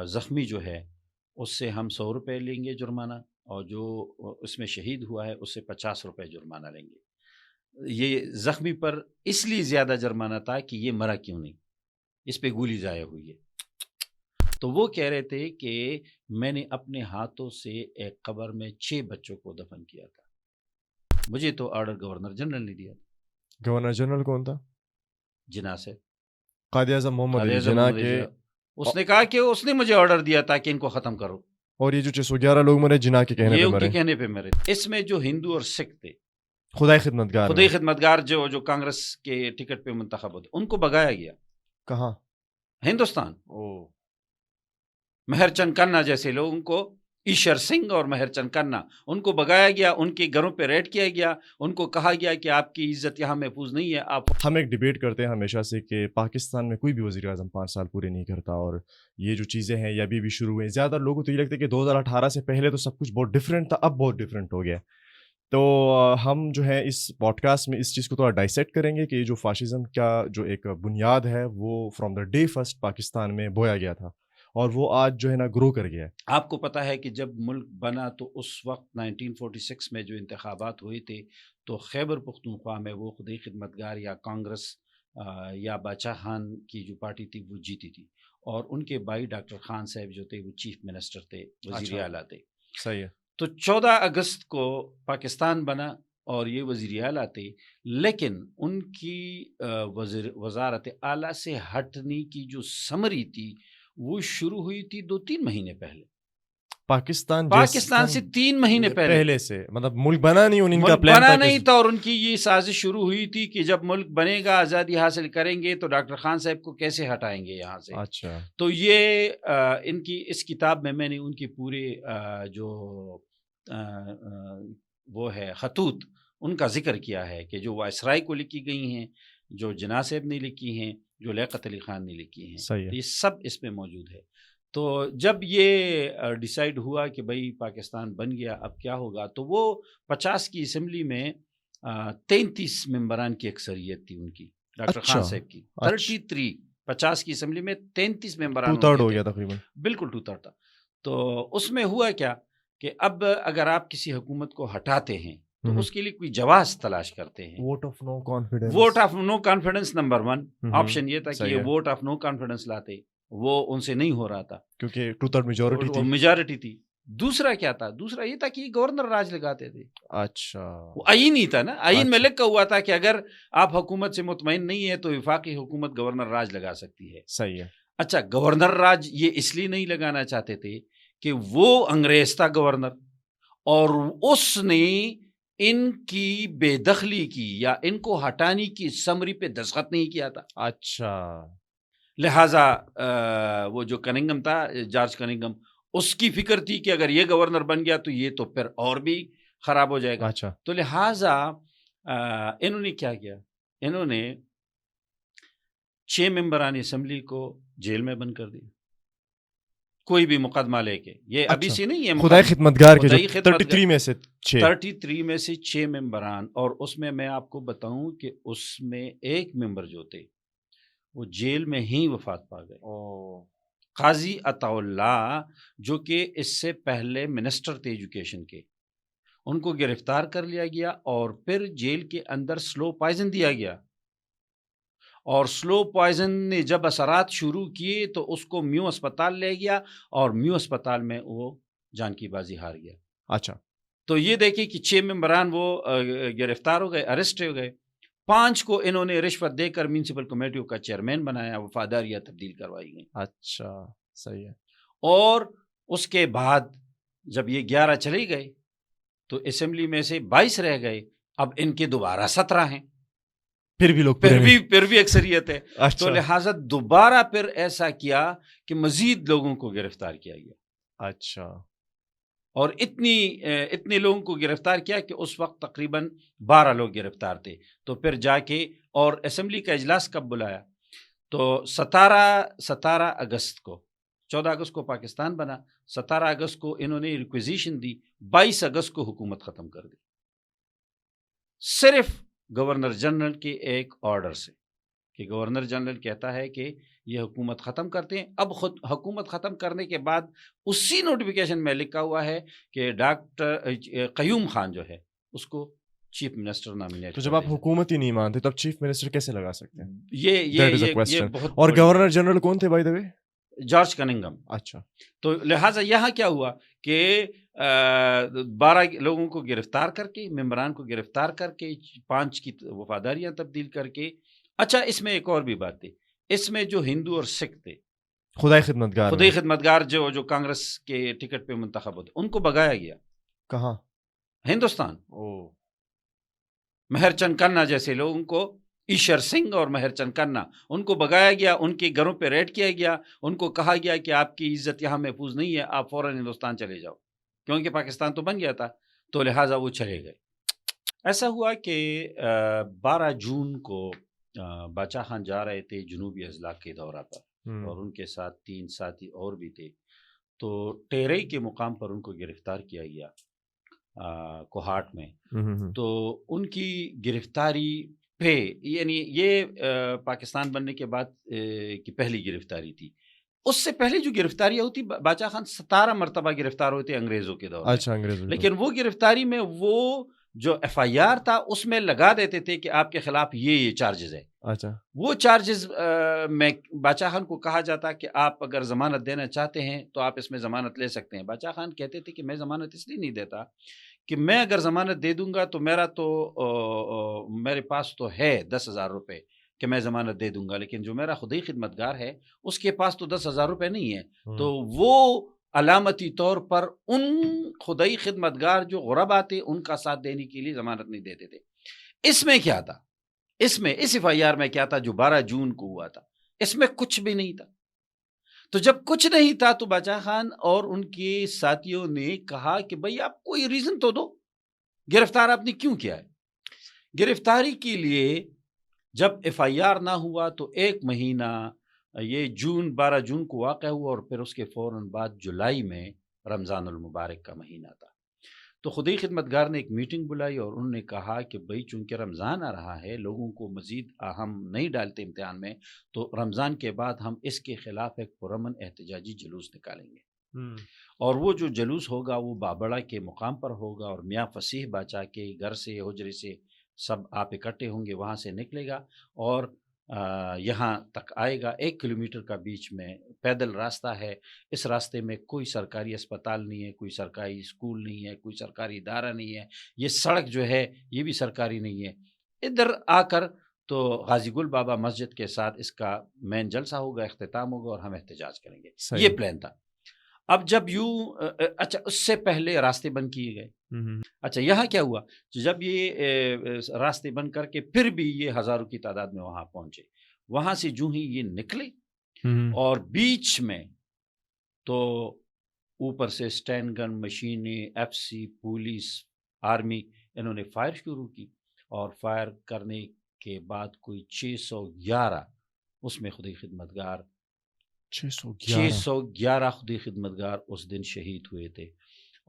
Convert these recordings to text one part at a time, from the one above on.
زخمی جو ہے اس سے ہم 100 روپے لیں گے جرمانہ، اور جو اس میں شہید ہوا ہے اس سے 50 روپے جرمانہ لیں گے۔ یہ زخمی پر اس لیے زیادہ جرمانہ تھا کہ یہ مرا کیوں نہیں، اس پہ گولی ضائع ہوئی ہے۔ تو وہ کہہ رہے تھے کہ میں نے اپنے ہاتھوں سے ایک قبر میں 6 بچوں کو دفن کیا تھا، مجھے تو آرڈر گورنر جنرل نے دیا تھا۔ گورنر جنرل کون تھا؟ جناح سے قائد اعظم محمد قائد علی اعظم جناح محمد کے، علی، اس نے کہا کہ اس نے مجھے آرڈر دیا تھا کہ ان کو ختم کرو، اور یہ جو 611 لوگ مرے جناح کے کہنے یہ پہ ان کے مرے، کہنے پہ مرے۔ اس میں جو ہندو اور سکھ تھے، خدائی خدمتگار خدائی خدمتگار جو کانگریس کے ٹکٹ پہ منتخب ہوتے، ان کو بگایا گیا کہاں؟ ہندوستان۔ مہر چند کھنہ جیسے لوگوں کو، ایشور سنگھ اور مہر چند کھنہ، ان کو بگایا گیا، ان کے گھروں پہ ریڈ کیا گیا، ان کو کہا گیا کہ آپ کی عزت یہاں محفوظ نہیں ہے، آپ۔ ہم ایک ڈیبیٹ کرتے ہیں ہمیشہ سے کہ پاکستان میں کوئی بھی وزیر اعظم 5 سال پورے نہیں کرتا، اور یہ جو چیزیں ہیں یہ ابھی بھی شروع ہوئے ہیں۔ زیادہ لوگوں کو تو یہ لگتا ہے کہ 2018 سے پہلے تو سب کچھ بہت ڈفرینٹ تھا، اب بہت ڈفرینٹ ہو گیا۔ تو ہم جو ہے اس پوڈ کاسٹ میں اس چیز کو تھوڑا ڈائسیکٹ کریں گے کہ یہ جو فاشزم کا جو ایک بنیاد ہے وہ from the day first Pakistan میں بویا گیا تھا، اور وہ آج جو ہے نا گرو کر گیا ہے۔ آپ کو پتہ ہے کہ جب ملک بنا تو اس وقت 1946 میں جو انتخابات ہوئے تھے تو خیبر پختونخوا میں وہ خدائی خدمتگار یا کانگریس یا باچا خان کی جو پارٹی تھی وہ جیتی تھی، اور ان کے بھائی ڈاکٹر خان صاحب جو تھے وہ چیف منسٹر تھے، وزیر اعلیٰ تھے۔ صحیح ہے۔ تو 14 اگست کو پاکستان بنا اور یہ وزیر اعلیٰ تھے، لیکن ان کی وزارت اعلیٰ سے ہٹنے کی جو سمری تھی وہ شروع ہوئی تھی 2-3 مہینے پہلے، پاکستان سے 3 مہینے پہلے سے، مطلب ملک بنا نہیں، ان کا ملک پلان بنا نہیں تھا، اور ان کی یہ سازش شروع ہوئی تھی کہ جب ملک بنے گا، آزادی حاصل کریں گے تو ڈاکٹر خان صاحب کو کیسے ہٹائیں گے یہاں سے۔ اچھا، تو یہ ان کی اس کتاب میں نے ان کی پورے جو وہ ہے خطوط ان کا ذکر کیا ہے کہ جو وائسرائے کو لکھی گئی ہیں، جو جناح صاحب نے لکھی ہیں، جو لیاقت علی خان نے لکھی ہیں، صحیح ہے۔ یہ سب اس میں موجود ہے۔ تو جب یہ ڈیسائیڈ ہوا کہ بھائی پاکستان بن گیا، اب کیا ہوگا، تو وہ 50 کی اسمبلی میں 33 ممبران کی اکثریت تھی ان کی، ڈاکٹر خان صاحب کی 33، 50 کی اسمبلی میں 33 ممبران 2/3 ہو گیا تقریباً، بالکل 2/3 تھا۔ تو اس میں ہوا کیا کہ اب اگر آپ کسی حکومت کو ہٹاتے ہیں تو اس کے لیے کوئی جواز تلاش کرتے ہیں، vote of no confidence, vote of no confidence number 1 option یہ تھا کہ یہ ووٹ آف نو کانفیڈنس لاتے، وہ ان سے نہیں ہو رہا تھا کیونکہ 2/3 میجورٹی تھی، میجورٹی تھی۔ دوسرا کیا تھا، دوسرا یہ تھا کہ یہ گورنر راج لگاتے تھے۔ اچھا، وہ آئین ہی تھا نا، آئین میں لکھا ہوا تھا کہ اگر آپ حکومت سے مطمئن نہیں ہے تو وفاقی حکومت گورنر راج لگا سکتی ہے۔ صحیح ہے۔ اچھا، گورنر راج یہ اس لیے نہیں لگانا چاہتے تھے کہ وہ انگریز تھا گورنر، اور اس نے ان کی بے دخلی کی یا ان کو ہٹانے کی سمری پہ دستخط نہیں کیا تھا۔ اچھا، لہٰذا وہ جو کننگم تھا، جارج کننگم، اس کی فکر تھی کہ اگر یہ گورنر بن گیا تو یہ تو پھر اور بھی خراب ہو جائے گا۔ اچھا، تو لہٰذا انہوں نے کیا کیا، انہوں نے 6 ممبران اسمبلی کو جیل میں بند کر دیا، کوئی بھی مقدمہ لے کے، یہ ابھی سے نہیں ہے، خدائی خدمتگار کے جو 33 میں سے 33 میں سے 6 ممبران، اور اس میں میں آپ کو بتاؤں کہ اس میں ایک ممبر جو تھے وہ جیل میں ہی وفات پا گئے، قاضی عطا اللہ، جو کہ اس سے پہلے منسٹر تھے ایجوکیشن کے، ان کو گرفتار کر لیا گیا اور پھر جیل کے اندر سلو پوائزن دیا گیا، اور سلو پوائزن نے جب اثرات شروع کیے تو اس کو میو اسپتال لے گیا، اور میو اسپتال میں وہ جان کی بازی ہار گیا۔ اچھا، تو یہ دیکھیں کہ 6 ممبران وہ گرفتار ہو گئے، اریسٹ ہو گئے، 5 کو انہوں نے رشوت دے کر میونسپل کمیٹیوں کا چیئرمین بنایا، وفاداریاں تبدیل کروائی گئیں۔ اچھا، صحیح ہے۔ اور اس کے بعد جب یہ 11 چلے گئے تو اسمبلی میں سے 22 رہ گئے، اب ان کے دوبارہ 17 ہیں، پھر بھی لوگ پھر بھی اکثریت ہے۔ تو لہٰذا دوبارہ پھر ایسا کیا کہ مزید لوگوں کو گرفتار کیا گیا۔ اچھا، اور اتنے لوگوں کو گرفتار کیا کہ اس وقت تقریباً 12 لوگ گرفتار تھے۔ تو پھر جا کے اور اسمبلی کا اجلاس کب بلایا، تو 17 اگست کو، 14 اگست کو پاکستان بنا، 17 اگست کو انہوں نے ریکویزیشن دی، 22 اگست کو حکومت ختم کر دی، صرف گورنر جنرل کے ایک آرڈر سے۔ کہ گورنر جنرل کہتا ہے کہ یہ حکومت ختم کرتے ہیں. اب خود حکومت ختم کرنے کے بعد اسی نوٹیفیکیشن میں لکھا ہوا ہے کہ ڈاکٹر قیوم خان جو ہے اس کو چیف منسٹر نامینیٹ. تو جب آپ حکومت ہی نہیں مانتے تو اب چیف منسٹر کیسے لگا سکتے ہیں؟ یہ بہت. اور گورنر جنرل کون تھے بائی دا وے؟ جارج کننگھم. اچھا. تو لہٰذا یہاں کیا ہوا کہ 12 لوگوں کو گرفتار کر کے، ممبران کو گرفتار کر کے، 5 کی وفاداریاں تبدیل کر کے. اچھا اس میں ایک اور بھی بات تھی، اس میں جو ہندو اور سکھ تھے، خدائی خدمتگار جو کانگریس کے ٹکٹ پہ منتخب ہوتے، ان کو بگایا گیا. کہاں؟ ہندوستان. مہر چند کھنہ جیسے لوگوں کو، ایشور سنگھ اور مہر چند کھنہ، ان کو بگایا گیا، ان کے گھروں پہ ریڈ کیا گیا، ان کو کہا گیا کہ آپ کی عزت یہاں محفوظ نہیں ہے، آپ فوراً ہندوستان چلے جاؤ، کیونکہ پاکستان تو بن گیا تھا، تو لہٰذا وہ چلے گئے. ایسا ہوا کہ 12 جون کو باچا خان جا رہے تھے جنوبی اضلاع کے دورہ پر، اور ان کے ساتھ 3 ساتھی اور بھی تھے. تو ٹیرئی کے مقام پر ان کو گرفتار کیا گیا کوہاٹ میں. تو ان کی گرفتاری پہ، یعنی یہ پاکستان بننے کے بعد کی پہلی گرفتاری تھی. اس سے پہلے جو گرفتاریاں ہوتی، باچا خان 17 مرتبہ گرفتار ہوتے انگریزوں کے دور میں. اچھا، انگریزوں. لیکن وہ گرفتاری میں وہ جو ایف آئی آر تھا اس میں لگا دیتے تھے کہ آپ کے خلاف یہ چارجز ہے. اچھا. وہ چارجز میں باچا خان کو کہا جاتا کہ آپ اگر ضمانت دینا چاہتے ہیں تو آپ اس میں ضمانت لے سکتے ہیں. باچا خان کہتے تھے کہ میں ضمانت اس لیے نہیں دیتا کہ میں اگر ضمانت دے دوں گا تو میرے پاس تو ہے 10,000 روپے کہ میں ضمانت دے دوں گا، لیکن جو میرا خدائی خدمتگار ہے اس کے پاس تو 10,000 روپے نہیں ہے. تو وہ علامتی طور پر ان خدائی خدمتگار جو غربا تھے ان کا ساتھ دینے کے لیے ضمانت نہیں دیتے تھے. اس میں کیا تھا، اس ایف آئی آر میں کیا تھا جو 12 جون کو ہوا تھا، اس میں کچھ بھی نہیں تھا. تو جب کچھ نہیں تھا تو باچا خان اور ان کے ساتھیوں نے کہا کہ بھئی آپ کوئی ریزن تو دو، گرفتار آپ نے کیوں کیا ہے. گرفتاری کے لیے جب ایف آئی آر نہ ہوا تو 1 مہینہ، یہ 12 جون کو واقع ہوا، اور پھر اس کے فوراً بعد جولائی میں رمضان المبارک کا مہینہ تھا. تو خدائی خدمتگار نے ایک میٹنگ بلائی اور انہوں نے کہا کہ بھئی چونکہ رمضان آ رہا ہے، لوگوں کو مزید ہم نہیں ڈالتے امتحان میں، تو رمضان کے بعد ہم اس کے خلاف ایک پرامن احتجاجی جلوس نکالیں گے. اور وہ جو جلوس ہوگا وہ بابڑا کے مقام پر ہوگا، اور میاں فصیح باچا کے گھر سے، حجرے سے سب آپ اکٹھے ہوں گے، وہاں سے نکلے گا اور یہاں تک آئے گا. 1 کلومیٹر کا بیچ میں پیدل راستہ ہے. اس راستے میں کوئی سرکاری اسپتال نہیں ہے، کوئی سرکاری اسکول نہیں ہے، کوئی سرکاری ادارہ نہیں ہے. یہ سڑک جو ہے یہ بھی سرکاری نہیں ہے. ادھر آ کر تو غازی گل بابا مسجد کے ساتھ اس کا مین جلسہ ہوگا، اختتام ہوگا اور ہم احتجاج کریں گے. یہ پلان تھا. اب جب اچھا اس سے پہلے راستے بند کیے گئے. اچھا یہاں کیا ہوا، جب یہ راستے بند کر کے پھر بھی یہ ہزاروں کی تعداد میں وہاں پہنچے، وہاں سے جو ہی یہ نکلے اور بیچ میں تو اوپر سے اسٹینڈ گن مشینیں، ایف سی، پولیس، آرمی، انہوں نے فائر شروع کی. اور فائر کرنے کے بعد کوئی 611 اس میں خدائی خدمتگار 611 خدائی خدمتگار اس دن شہید ہوئے تھے.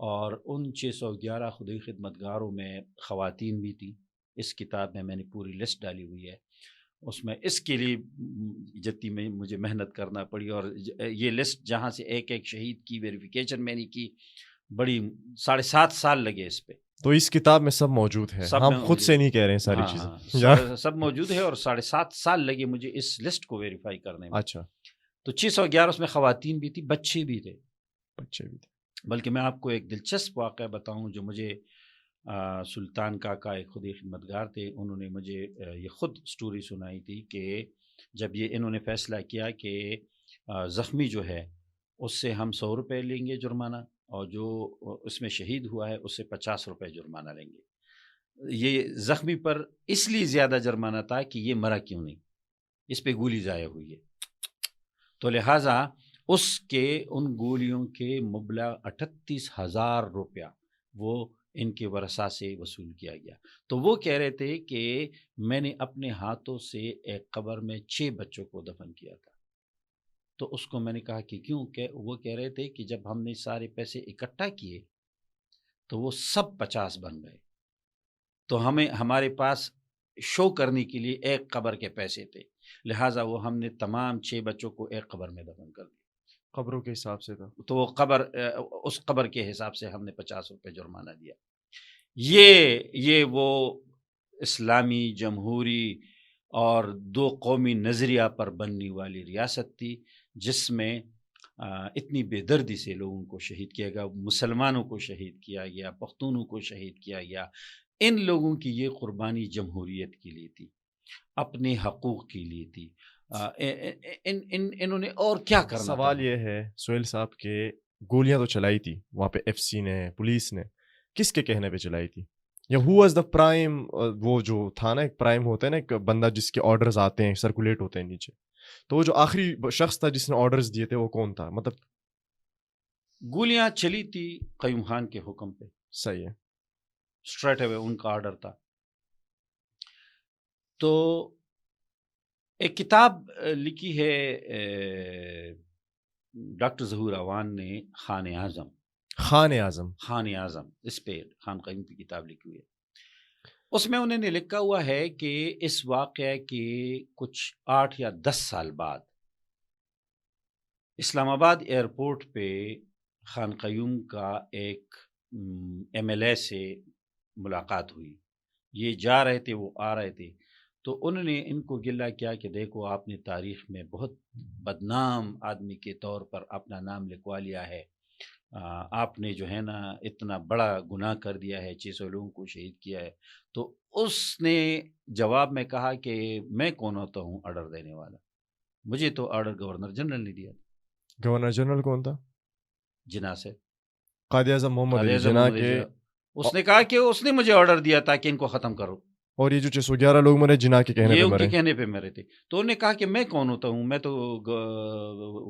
اور ان 611 خدائی خدمتگاروں میں خواتین بھی تھیں. اس کتاب میں نے پوری لسٹ ڈالی ہوئی ہے. اس میں اس کے لیے جتنی میں مجھے محنت کرنا پڑی، اور یہ لسٹ جہاں سے ایک ایک شہید کی ویریفیکیشن میں نے کی، بڑی 7.5 سال لگے اس پہ. تو اس کتاب میں سب موجود ہے، ہم خود سے نہیں کہہ رہے ہیں ساری چیزیں. سب موجود ہے، اور 7.5 سال لگے مجھے اس لسٹ کو ویریفائی کرنے میں. اچھا. تو 611 اس میں خواتین بھی تھی، بچے بھی تھے. بلکہ میں آپ کو ایک دلچسپ واقعہ بتاؤں جو مجھے سلطان کاکا ایک خدائی خدمتگار تھے، انہوں نے مجھے یہ خود سٹوری سنائی تھی کہ جب یہ انہوں نے فیصلہ کیا کہ زخمی جو ہے اس سے ہم 100 روپے لیں گے جرمانہ، اور جو اس میں شہید ہوا ہے اس سے 50 روپے جرمانہ لیں گے. یہ زخمی پر اس لیے زیادہ جرمانہ تھا کہ یہ مرا کیوں نہیں، اس پہ گولی ضائع ہوئی ہے. تو لہٰذا اس کے ان گولیوں کے مبلغ 38,000 روپیہ وہ ان کے ورثاء سے وصول کیا گیا. تو وہ کہہ رہے تھے کہ میں نے اپنے ہاتھوں سے ایک قبر میں 6 بچوں کو دفن کیا تھا. تو اس کو میں نے کہا کہ کیوں؟ کہ وہ کہہ رہے تھے کہ جب ہم نے سارے پیسے اکٹھا کیے تو وہ سب 50 بن گئے، تو ہمارے پاس شو کرنے کے لیے ایک قبر کے پیسے تھے. لہٰذا وہ ہم نے تمام 6 بچوں کو ایک قبر میں دفن کر دیا. قبروں کے حساب سے تھا. تو وہ قبر اس قبر کے حساب سے ہم نے 50 روپے جرمانہ دیا. یہ وہ اسلامی جمہوری اور 2 قومی نظریہ پر بننے والی ریاست تھی جس میں اتنی بے دردی سے لوگوں کو شہید کیا گیا. مسلمانوں کو شہید کیا گیا, پختونوں کو شہید کیا گیا. ان لوگوں کی یہ قربانی جمہوریت کے لیے تھی, اپنے حقوق کے لیے تھی. انہوں نے اور کیا کرنا. سوال یہ ہے سہیل صاحب کہ گولیاں تو چلائی تھی وہاں پہ ایف سی نے, پولیس نے, کس کے کہنے پہ چلائی تھی؟ یا ہو واز دا پرائم, وہ جو تھا نا ایک پرائم ہوتا ہے نا ایک بندہ جس کے آرڈرز آتے ہیں سرکولیٹ ہوتے ہیں نیچے, تو وہ جو آخری شخص تھا جس نے آرڈرز دیے تھے وہ کون تھا؟ مطلب گولیاں چلی تھی قیوم خان کے حکم پہ. صحیح ہے, اسٹریٹ اوے ان کا آرڈر تھا. تو ایک کتاب لکھی ہے ڈاکٹر ظہور عوان نے, خان اعظم, اس پہ خان قیوم کی کتاب لکھی ہوئی ہے. اس میں انہوں نے لکھا ہوا ہے کہ اس واقعہ کے کچھ 8 یا 10 سال بعد اسلام آباد ایئرپورٹ پہ خان قیوم کا ایک MLA سے ملاقات ہوئی. یہ جا رہے تھے, وہ آ رہے تھے, تو انہوں نے ان کو گلہ کیا کہ دیکھو آپ نے تاریخ میں بہت بدنام آدمی کے طور پر اپنا نام لکھوا لیا ہے, آپ نے جو ہے نا اتنا بڑا گناہ کر دیا ہے, 600 لوگوں کو شہید کیا ہے. تو اس نے جواب میں کہا کہ میں کون ہوتا ہوں آرڈر دینے والا, مجھے تو آرڈر گورنر جنرل نے دیا. گورنر جنرل کون تھا؟ جناح سے, قائد اعظم محمد علی جناح کے. اس نے کہا کہ اس نے مجھے آرڈر دیا تھا کہ ان کو ختم کرو. اور یہ جو 611 لوگ مرے جناح کے کہنے یہ پہ ان مرے, کے کہنے پہ مرے تھے. تو انہوں نے کہا کہ میں کون ہوتا ہوں, میں تو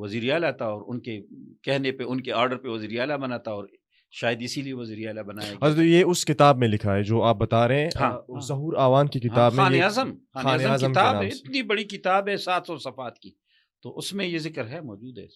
وزیر اعلیٰ تھا, اور ان کے کہنے پہ, ان کے آرڈر پہ وزیر اعلیٰ بنا تھا, اور شاید اسی لیے وزیر اعلیٰ بنایا گیا. تو یہ اس کتاب میں لکھا ہے جو آپ بتا رہے ہیں, ظہور عوان کی کتاب میں. خان اعظم کتاب ہے, اتنی بڑی کتاب ہے 700 صفحات کی, تو اس میں یہ ذکر ہے, موجود ہے.